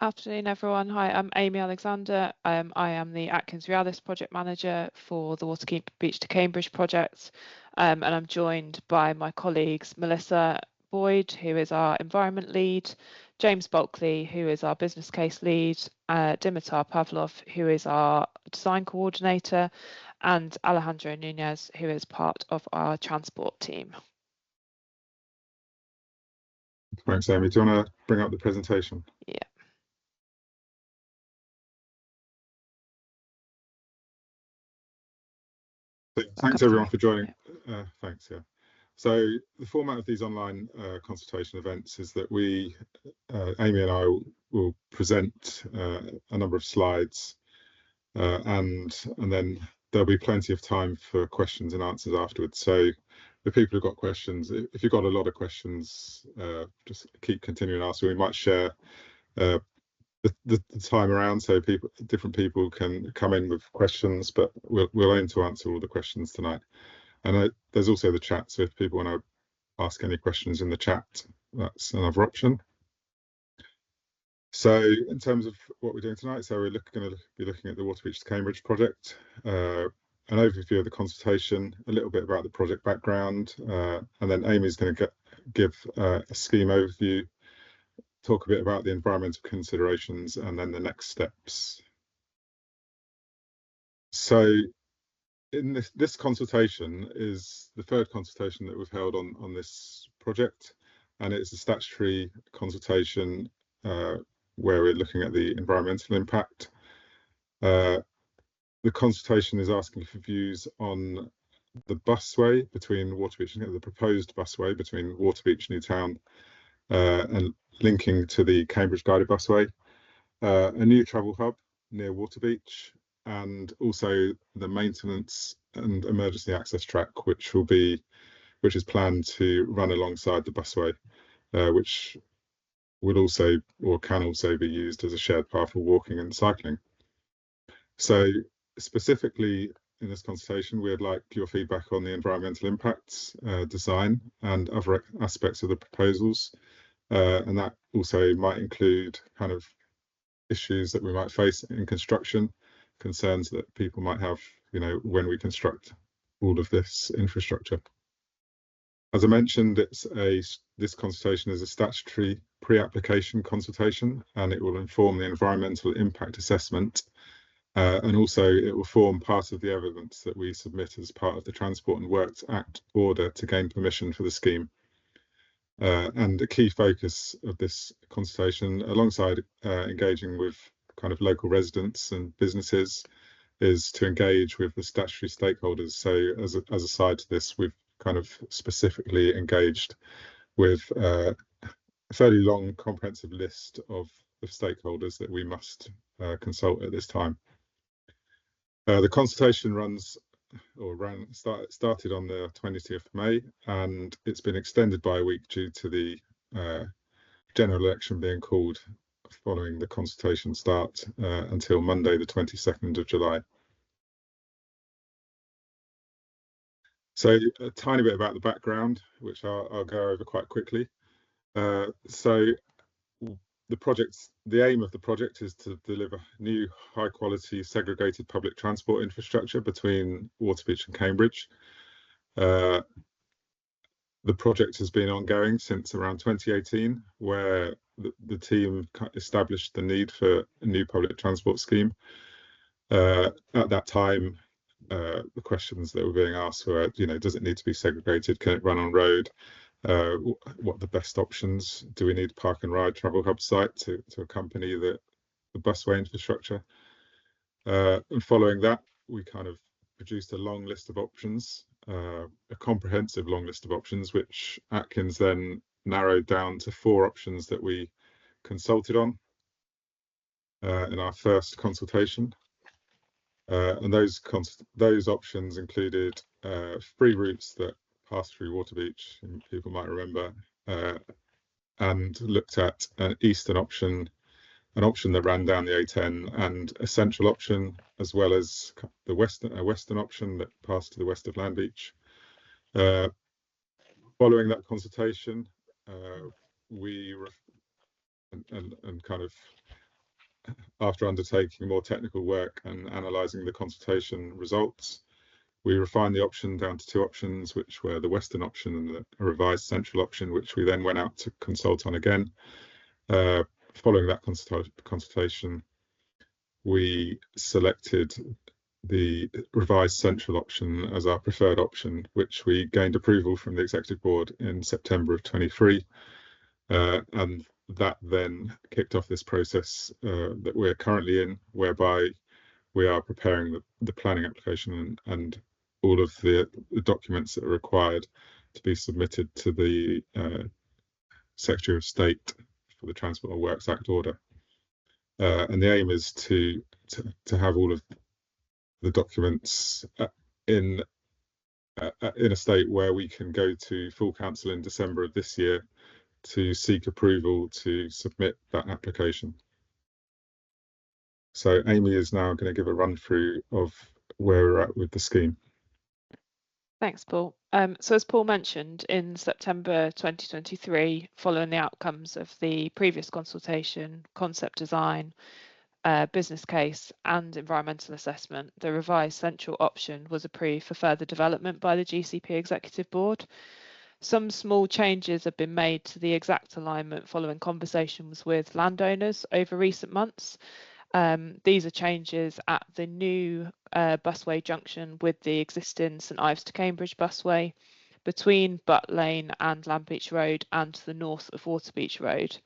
Afternoon, everyone. Hi, I'm Amy Alexander. I am the Atkins Realis project manager for the Waterbeach to Cambridge project, and I'm joined by my colleagues Melissa Boyd, who is our environment lead, James Bulkley, who is our business case lead, Dimitar Pavlov, who is our design coordinator, and Alejandro Nunez, who is part of our transport team. Thanks, Amy. Do you want to bring up the presentation? Yeah. Thanks everyone for joining. Thanks. Yeah. So the format of these online consultation events is that Amy and I, will present a number of slides, and then there'll be plenty of time for questions and answers afterwards. So the people who've got questions, if you've got a lot of questions, just keep continuing asking. We might share the time around so different people can come in with questions, but we'll aim to answer all the questions tonight. And there's also the chat, so if people want to ask any questions in the chat, that's another option. So in terms of what we're doing tonight, so we're going to be looking at the Waterbeach to Cambridge project, an overview of the consultation, a little bit about the project background, and then Amy's going to give a scheme overview, talk a bit about the environmental considerations, and then the next steps. So in this consultation is the third consultation that we've held on this project, and it's a statutory consultation where we're looking at the environmental impact. The consultation is asking for views on the busway between Waterbeach, the proposed busway between Waterbeach, Newtown, and linking to the Cambridge guided busway, a new travel hub near Waterbeach, and also the maintenance and emergency access track, which is planned to run alongside the busway, which would also or can also be used as a shared path for walking and cycling. So specifically in this consultation, we'd like your feedback on the environmental impacts, design, and other aspects of the proposals, and that also might include kind of issues that we might face in construction, concerns that people might have, when we construct all of this infrastructure. As I mentioned, this consultation is a statutory pre-application consultation, and it will inform the environmental impact assessment, and also it will form part of the evidence that we submit as part of the Transport and Works Act order to gain permission for the scheme. And a key focus of this consultation, alongside engaging with kind of local residents and businesses, is to engage with the statutory stakeholders. So as a side to this, we've kind of specifically engaged with a fairly long, comprehensive list of stakeholders that we must consult at this time. The consultation started on the 20th of May, and it's been extended by a week due to the general election being called following the consultation start until Monday, the 22nd of July. So a tiny bit about the background, which I'll go over quite quickly. So the aim of the project is to deliver new high quality segregated public transport infrastructure between Waterbeach and Cambridge. The project has been ongoing since around 2018, where the team established the need for a new public transport scheme. At that time, the questions that were being asked were, does it need to be segregated? Can it run on road? What are the best options? Do we need a park and ride travel hub site to accompany the busway infrastructure? And following that, we kind of produced a long list of options, a comprehensive long list of options, which Atkins then narrowed down to 4 options that we consulted on in our first consultation. And those options included 3 routes that pass through Waterbeach, and people might remember, and looked at an eastern option, an option that ran down the A10, and a central option, as well as a western option that passed to the west of Landbeach. Following that consultation, we kind of after undertaking more technical work and analysing the consultation results, we refined the option down to two options, which were the Western option and the revised central option, which we then went out to consult on again. Following that consultation, we selected the revised central option as our preferred option, which we gained approval from the Executive Board in September of 23. And that then kicked off this process that we're currently in, whereby we are preparing the planning application and all of the documents that are required to be submitted to the Secretary of State for the Transport and Works Act order. And the aim is to have all of the documents in a state where we can go to full council in December of this year to seek approval to submit that application. So Amy is now going to give a run through of where we're at with the scheme. Thanks, Paul. So as Paul mentioned, in September 2023, following the outcomes of the previous consultation, concept design, business case and environmental assessment, the revised central option was approved for further development by the GCP Executive Board. Some small changes have been made to the exact alignment following conversations with landowners over recent months. These are changes at the new busway junction with the existing St Ives to Cambridge busway, between Butt Lane and Landbeach Road, and to the north of Waterbeach Road.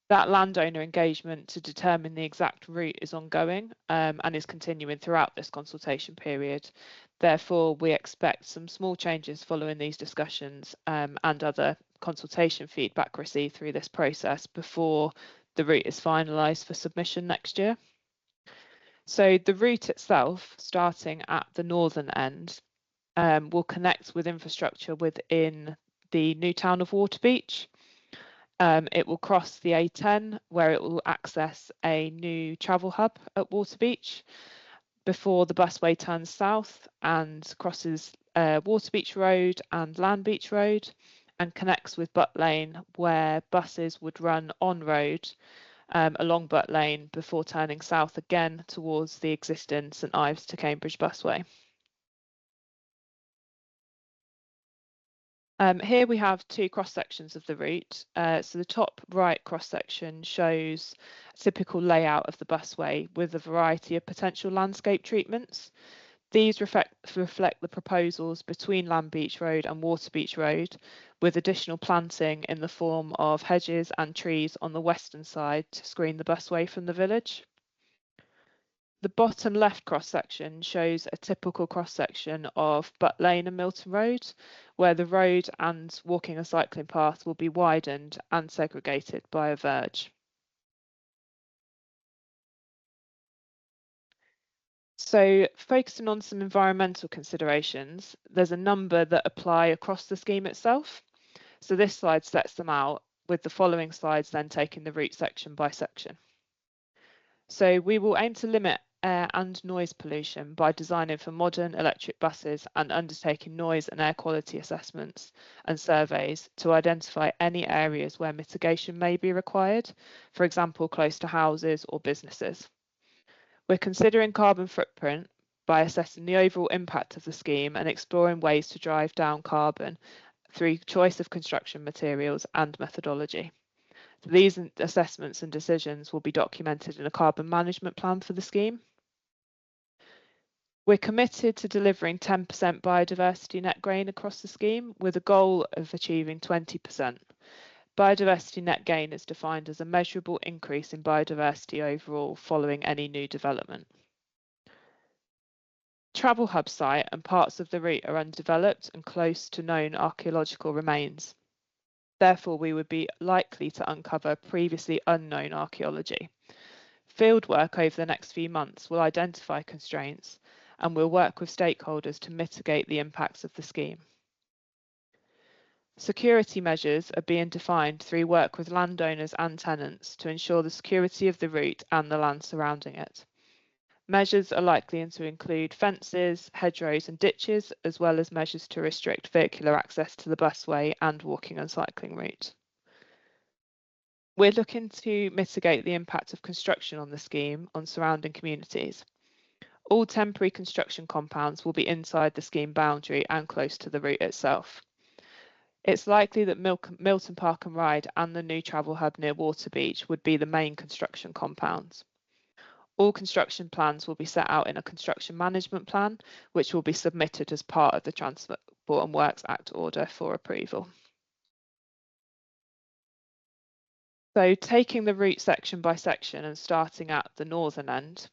That landowner engagement to determine the exact route is ongoing and is continuing throughout this consultation period. Therefore, we expect some small changes following these discussions and other consultation feedback received through this process before the route is finalised for submission next year. So the route itself, starting at the northern end, will connect with infrastructure within the new town of Waterbeach. It will cross the A10, where it will access a new travel hub at Waterbeach before the busway turns south and crosses Waterbeach Road and Landbeach Road, and connects with Butt Lane, where buses would run on road along Butt Lane before turning south again towards the existing St Ives to Cambridge busway. Here we have two cross sections of the route. So the top right cross section shows a typical layout of the busway with a variety of potential landscape treatments. These reflect the proposals between Landbeach Road and Waterbeach Road, with additional planting in the form of hedges and trees on the western side to screen the busway from the village. The bottom left cross section shows a typical cross section of Butt Lane and Milton Road, where the road and walking and cycling path will be widened and segregated by a verge. So focusing on some environmental considerations, there's a number that apply across the scheme itself. So this slide sets them out, with the following slides then taking the route section by section. So we will aim to limit air and noise pollution by designing for modern electric buses and undertaking noise and air quality assessments and surveys to identify any areas where mitigation may be required, for example, close to houses or businesses. We're considering carbon footprint by assessing the overall impact of the scheme and exploring ways to drive down carbon through choice of construction materials and methodology. These assessments and decisions will be documented in a carbon management plan for the scheme. We're committed to delivering 10% biodiversity net gain across the scheme, with a goal of achieving 20%. Biodiversity net gain is defined as a measurable increase in biodiversity overall following any new development. Travel hub site and parts of the route are undeveloped and close to known archaeological remains. Therefore, we would be likely to uncover previously unknown archaeology. Fieldwork over the next few months will identify constraints and we'll work with stakeholders to mitigate the impacts of the scheme. Security measures are being defined through work with landowners and tenants to ensure the security of the route and the land surrounding it. Measures are likely to include fences, hedgerows and ditches, as well as measures to restrict vehicular access to the busway and walking and cycling route. We're looking to mitigate the impact of construction on the scheme on surrounding communities. All temporary construction compounds will be inside the scheme boundary and close to the route itself. It's likely that Milton Park and Ride and the new travel hub near Waterbeach would be the main construction compounds. All construction plans will be set out in a construction management plan, which will be submitted as part of the Transport and Works Act order for approval. So taking the route section by section and starting at the northern end,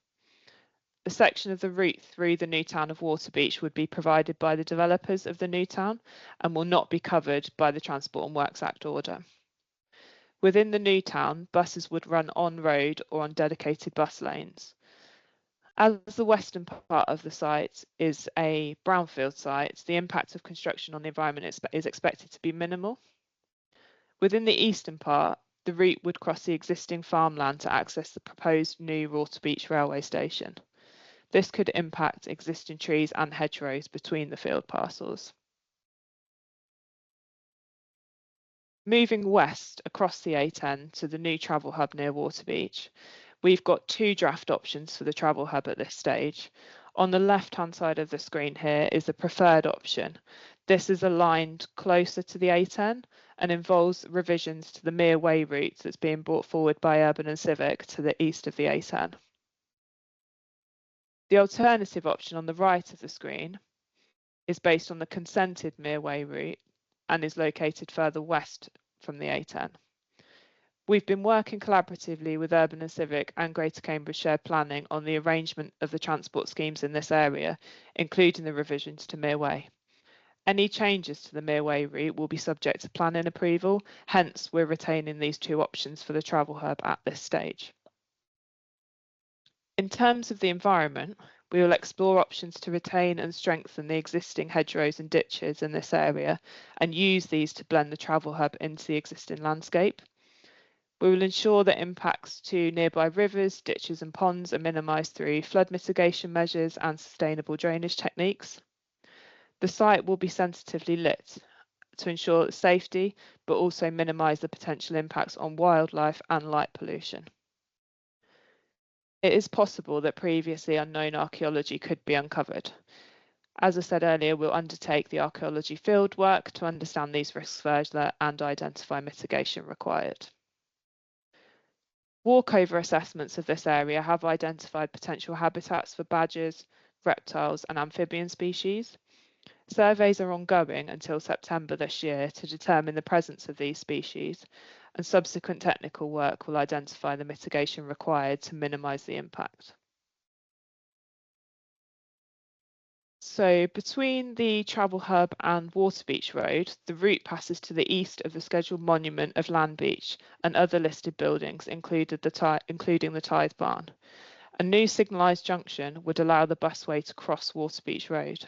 the section of the route through the new town of Waterbeach would be provided by the developers of the new town and will not be covered by the Transport and Works Act order. Within the new town, buses would run on road or on dedicated bus lanes. As the western part of the site is a brownfield site, the impact of construction on the environment is expected to be minimal. Within the eastern part, the route would cross the existing farmland to access the proposed new Waterbeach railway station. This could impact existing trees and hedgerows between the field parcels. Moving west across the A10 to the new travel hub near Waterbeach, we've got two draft options for the travel hub at this stage. On the left-hand side of the screen here is the preferred option. This is aligned closer to the A10 and involves revisions to the Mere Way route that's being brought forward by Urban and Civic to the east of the A10. The alternative option on the right of the screen is based on the consented Mere Way route and is located further west from the A10. We've been working collaboratively with Urban and Civic and Greater Cambridge Shared Planning on the arrangement of the transport schemes in this area, including the revisions to Mere Way. Any changes to the Mere Way route will be subject to planning approval, hence we're retaining these two options for the travel hub at this stage. In terms of the environment, we will explore options to retain and strengthen the existing hedgerows and ditches in this area and use these to blend the travel hub into the existing landscape. We will ensure that impacts to nearby rivers, ditches and ponds are minimised through flood mitigation measures and sustainable drainage techniques. The site will be sensitively lit to ensure safety, but also minimise the potential impacts on wildlife and light pollution. It is possible that previously unknown archaeology could be uncovered. As I said earlier, we'll undertake the archaeology field work to understand these risks further and identify mitigation required. Walkover assessments of this area have identified potential habitats for badgers, reptiles and amphibian species. Surveys are ongoing until September this year to determine the presence of these species, and subsequent technical work will identify the mitigation required to minimise the impact. So between the travel hub and Waterbeach Road, the route passes to the east of the scheduled monument of Land Beach and other listed buildings, including the Tithe Barn. A new signalised junction would allow the busway to cross Waterbeach Road.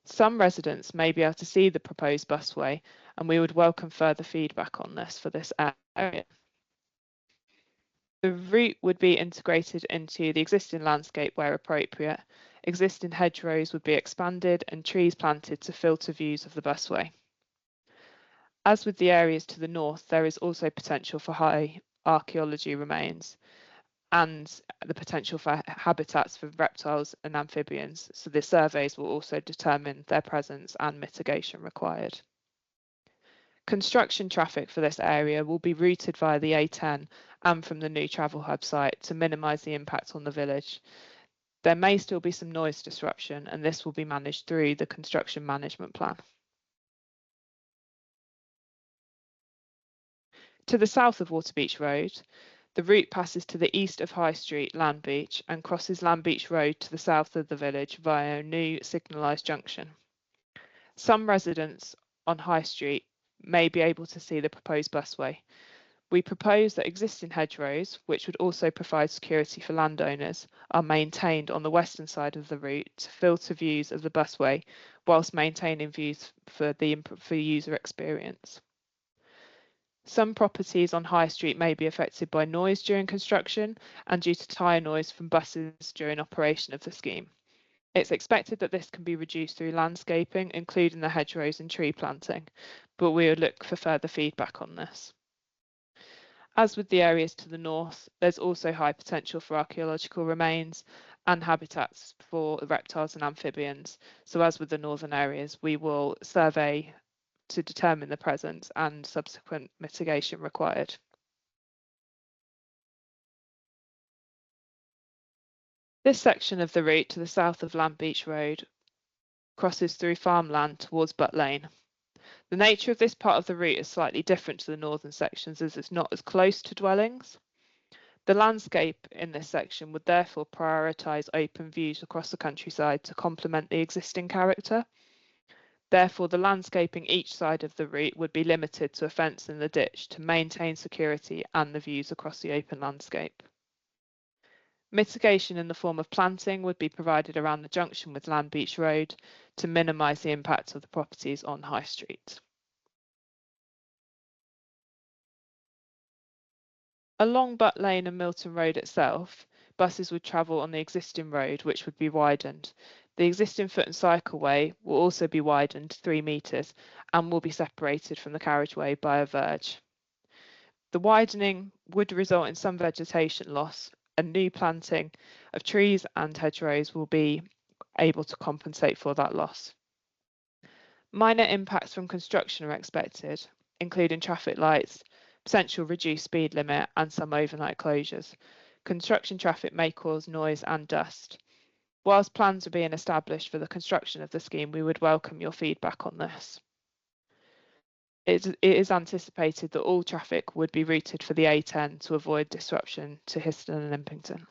Some residents may be able to see the proposed busway, and we would welcome further feedback on this for this area. The route would be integrated into the existing landscape where appropriate. Existing hedgerows would be expanded and trees planted to filter views of the busway. As with the areas to the north, there is also potential for high archaeology remains and the potential for habitats for reptiles and amphibians, so the surveys will also determine their presence and mitigation required. Construction traffic for this area will be routed via the A10 and from the new travel hub site to minimise the impact on the village. There may still be some noise disruption, and this will be managed through the construction management plan. To the south of Waterbeach Road, the route passes to the east of High Street, Land Beach, and crosses Land Beach Road to the south of the village via a new signalised junction. Some residents on High Street may be able to see the proposed busway. We propose that existing hedgerows, which would also provide security for landowners, are maintained on the western side of the route to filter views of the busway whilst maintaining views for user experience. Some properties on High Street may be affected by noise during construction and due to tyre noise from buses during operation of the scheme. It's expected that this can be reduced through landscaping, including the hedgerows and tree planting, but we will look for further feedback on this. As with the areas to the north, there's also high potential for archaeological remains and habitats for reptiles and amphibians. So as with the northern areas, we will survey to determine the presence and subsequent mitigation required. This section of the route to the south of Land Beach Road crosses through farmland towards Butt Lane. The nature of this part of the route is slightly different to the northern sections as it's not as close to dwellings. The landscape in this section would therefore prioritise open views across the countryside to complement the existing character. Therefore, the landscaping each side of the route would be limited to a fence in the ditch to maintain security and the views across the open landscape. Mitigation in the form of planting would be provided around the junction with Land Beach Road to minimise the impact of the properties on High Street. Along Butt Lane and Milton Road itself, buses would travel on the existing road, which would be widened. The existing foot and cycleway will also be widened 3 metres and will be separated from the carriageway by a verge. The widening would result in some vegetation loss, and new planting of trees and hedgerows will be able to compensate for that loss. Minor impacts from construction are expected, including traffic lights, potential reduced speed limit and some overnight closures. Construction traffic may cause noise and dust. Whilst plans are being established for the construction of the scheme, we would welcome your feedback on this. It is anticipated that all traffic would be routed for the A10 to avoid disruption to Histon and Impington.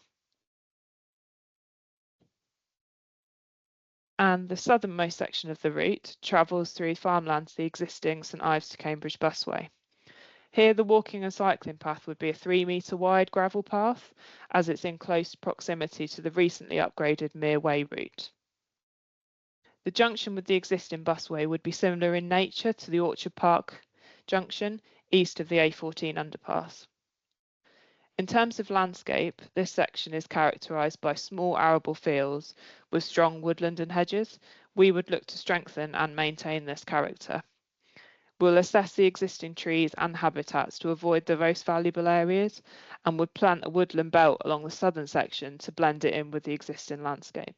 And the southernmost section of the route travels through farmland to the existing St Ives to Cambridge busway. Here, the walking and cycling path would be a 3 metre wide gravel path, as it's in close proximity to the recently upgraded Mere Way route. The junction with the existing busway would be similar in nature to the Orchard Park junction, east of the A14 underpass. In terms of landscape, this section is characterised by small arable fields with strong woodland and hedges. We would look to strengthen and maintain this character. We'll assess the existing trees and habitats to avoid the most valuable areas and would plant a woodland belt along the southern section to blend it in with the existing landscape.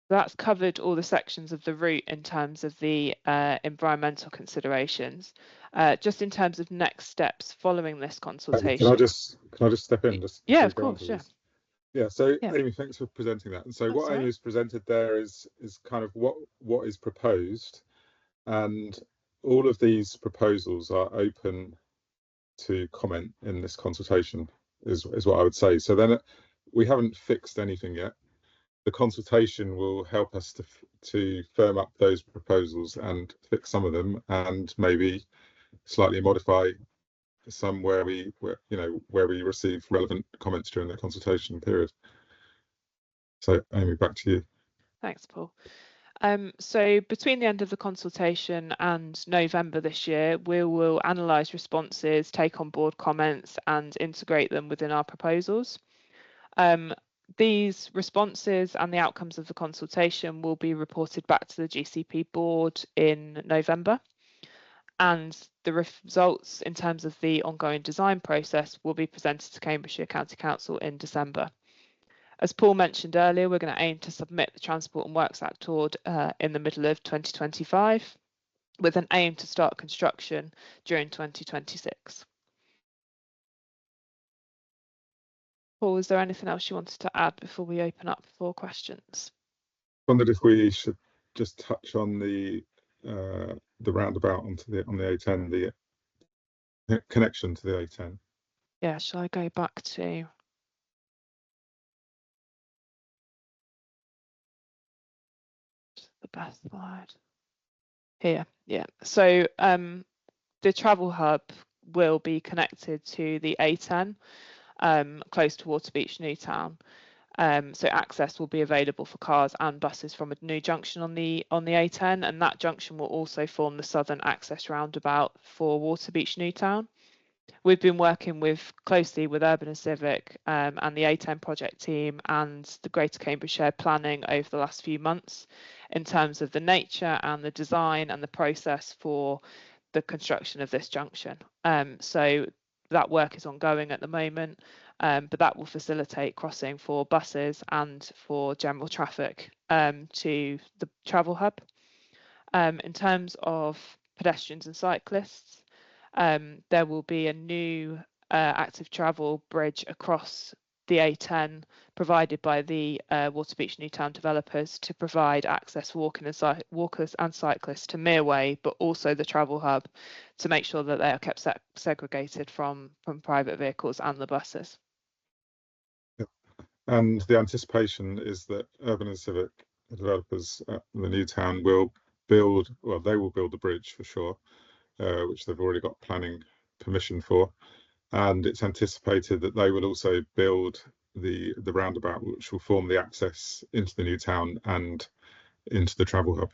That's covered all the sections of the route in terms of the environmental considerations. Just in terms of next steps following this consultation. Can I just step in? Yeah, of course, yeah. Yeah, so yeah. Amy, thanks for presenting that. And so what Amy has presented there is kind of what is proposed, and all of these proposals are open to comment in this consultation is what I would say. So then we haven't fixed anything yet. The consultation will help us to firm up those proposals and fix some of them, and maybe slightly modify some where we receive relevant comments during the consultation period. So Amy, back to you. Thanks, Paul. So between the end of the consultation and November this year, we will analyse responses, take on board comments and integrate them within our proposals. These responses and the outcomes of the consultation will be reported back to the GCP board in November, and the results in terms of the ongoing design process will be presented to Cambridgeshire County Council in December. As Paul mentioned earlier, we're going to aim to submit the Transport and Works Act toward in the middle of 2025, with an aim to start construction during 2026. Paul, is there anything else you wanted to add before we open up for questions? I wondered if we should just touch on the roundabout on the A10, the connection to the A10. Yeah, shall I go back to the best slide here? Yeah, so the travel hub will be connected to the A10 close to Waterbeach Newtown. So access will be available for cars and buses from a new junction on the A10, and that junction will also form the southern access roundabout for Waterbeach Newtown. We've been working closely with Urban and Civic and the A10 project team and the Greater Cambridge Shared Planning over the last few months in terms of the nature and the design and the process for the construction of this junction. So that work is ongoing at the moment, but that will facilitate crossing for buses and for general traffic to the travel hub. In terms of pedestrians and cyclists, there will be a new active travel bridge across the A10 provided by the Waterbeach Newtown developers to provide access for walkers and cyclists to Mereway, but also the travel hub, to make sure that they are kept segregated from private vehicles and the buses. Yep. And the anticipation is that Urban and Civic developers at the Newtown will build, well, they will build the bridge for sure, which they've already got planning permission for. And it's anticipated that they will also build the roundabout, which will form the access into the new town and into the travel hub.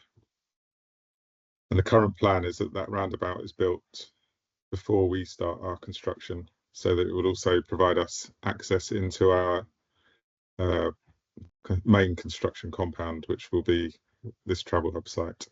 And the current plan is that that roundabout is built before we start our construction, so that it will also provide us access into our main construction compound, which will be this travel hub site.